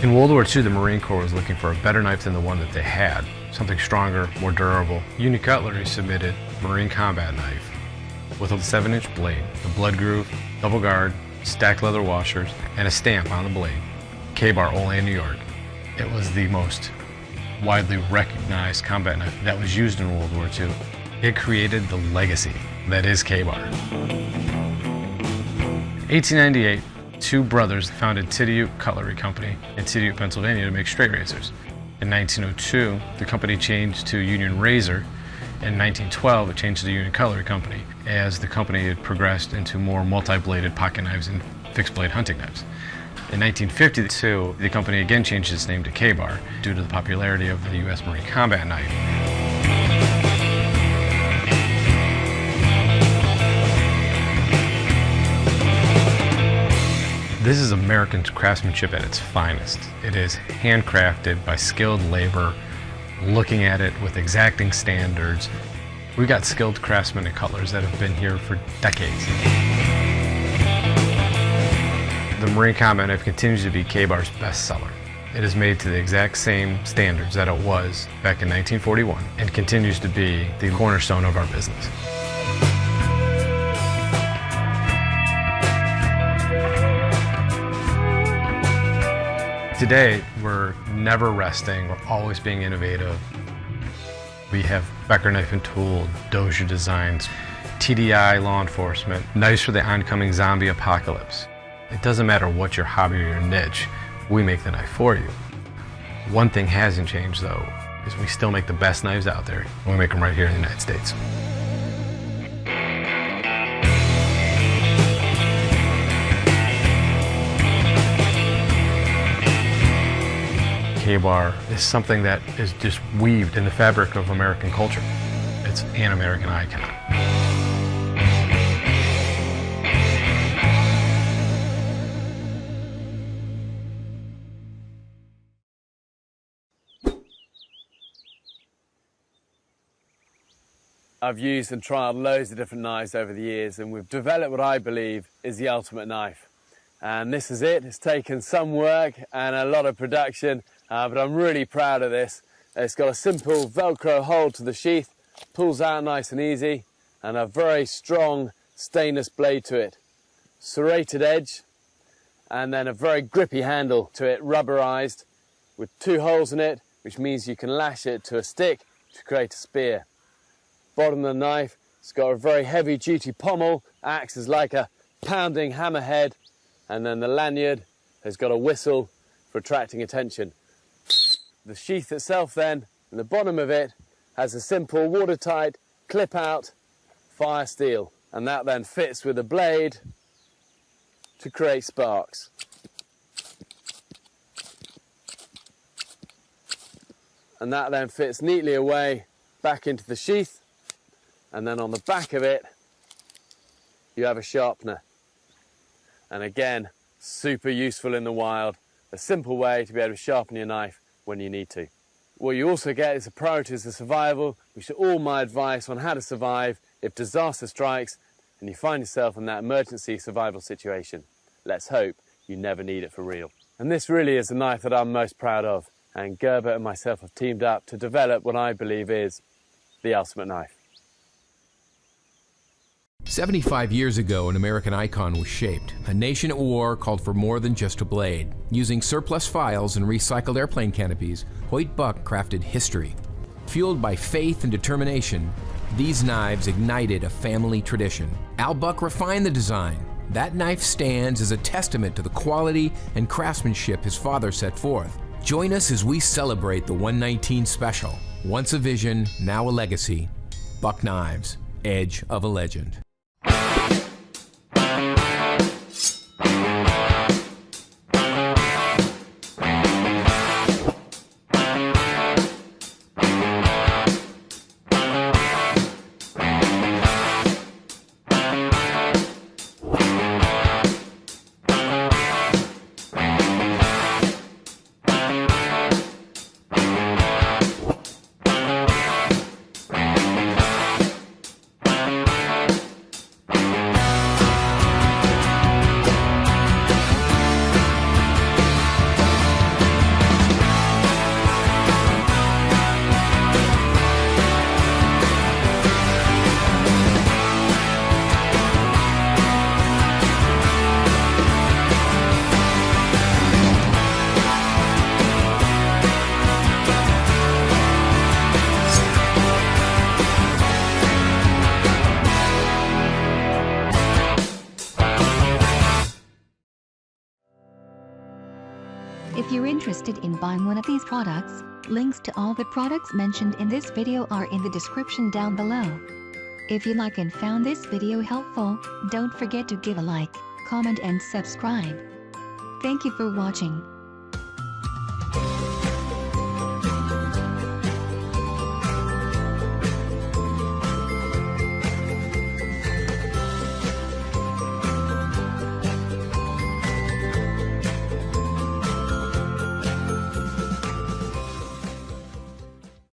In World War II, the Marine Corps was looking for a better knife than the one that they had, something stronger, more durable. Union Cutlery submitted Marine Combat Knife with a 7-inch blade, a blood groove, double guard, stacked leather washers, and a stamp on the blade, Ka-Bar, Olean, New York. It was the most widely recognized combat knife that was used in World War II. It created the legacy that is Ka-Bar. 1898, two brothers founded Tidioute Cutlery Company in Tidioute, Pennsylvania to make straight razors. In 1902, the company changed to Union Razor. In 1912, it changed to the Union Cutlery Company as the company had progressed into more multi-bladed pocket knives and fixed-blade hunting knives. In 1952, the company again changed its name to Ka-Bar due to the popularity of the U.S. Marine Combat Knife. This is American craftsmanship at its finest. It is handcrafted by skilled labor, looking at it with exacting standards. We've got skilled craftsmen and cutlers that have been here for decades. The Marine Combat Knife continues to be Ka-Bar's best seller. It is made to the exact same standards that it was back in 1941 and continues to be the cornerstone of our business. Today, we're never resting. We're always being innovative. We have Becker Knife and Tool, Dozier Designs, TDI Law Enforcement, knives for the oncoming zombie apocalypse. It doesn't matter what your hobby or your niche, we make the knife for you. One thing hasn't changed though, is we still make the best knives out there, and we make them right here in the United States. Ka-Bar is something that is just weaved in the fabric of American culture. It's an American icon. I've used and trialed loads of different knives over the years, and we've developed what I believe is the ultimate knife. And this is it. It's taken some work and a lot of production, but I'm really proud of this. It's got a simple Velcro hold to the sheath, pulls out nice and easy, and a very strong stainless blade to it. Serrated edge, and then a very grippy handle to it, rubberized, with 2 holes in it, which means you can lash it to a stick to create a spear. Bottom of the knife, it's got a very heavy duty pommel, acts as like a pounding hammerhead, and then the lanyard has got a whistle for attracting attention. The sheath itself then, and the bottom of it, has a simple watertight clip out fire steel, and that then fits with the blade to create sparks. And that then fits neatly away back into the sheath. And then on the back of it, you have a sharpener. And again, super useful in the wild, a simple way to be able to sharpen your knife when you need to. What you also get is the priorities of survival, which are all my advice on how to survive if disaster strikes and you find yourself in that emergency survival situation. Let's hope you never need it for real. And this really is the knife that I'm most proud of, and Gerber and myself have teamed up to develop what I believe is the ultimate knife. 75 years ago, an American icon was shaped. A nation at war called for more than just a blade. Using surplus files and recycled airplane canopies, Hoyt Buck crafted history. Fueled by faith and determination, these knives ignited a family tradition. Al Buck refined the design. That knife stands as a testament to the quality and craftsmanship his father set forth. Join us as we celebrate the 119 Special. Once a vision, now a legacy. Buck Knives, edge of a legend. If you're interested in buying one of these products, links to all the products mentioned in this video are in the description down below. If you like and found this video helpful, don't forget to give a like, comment and subscribe. Thank you for watching.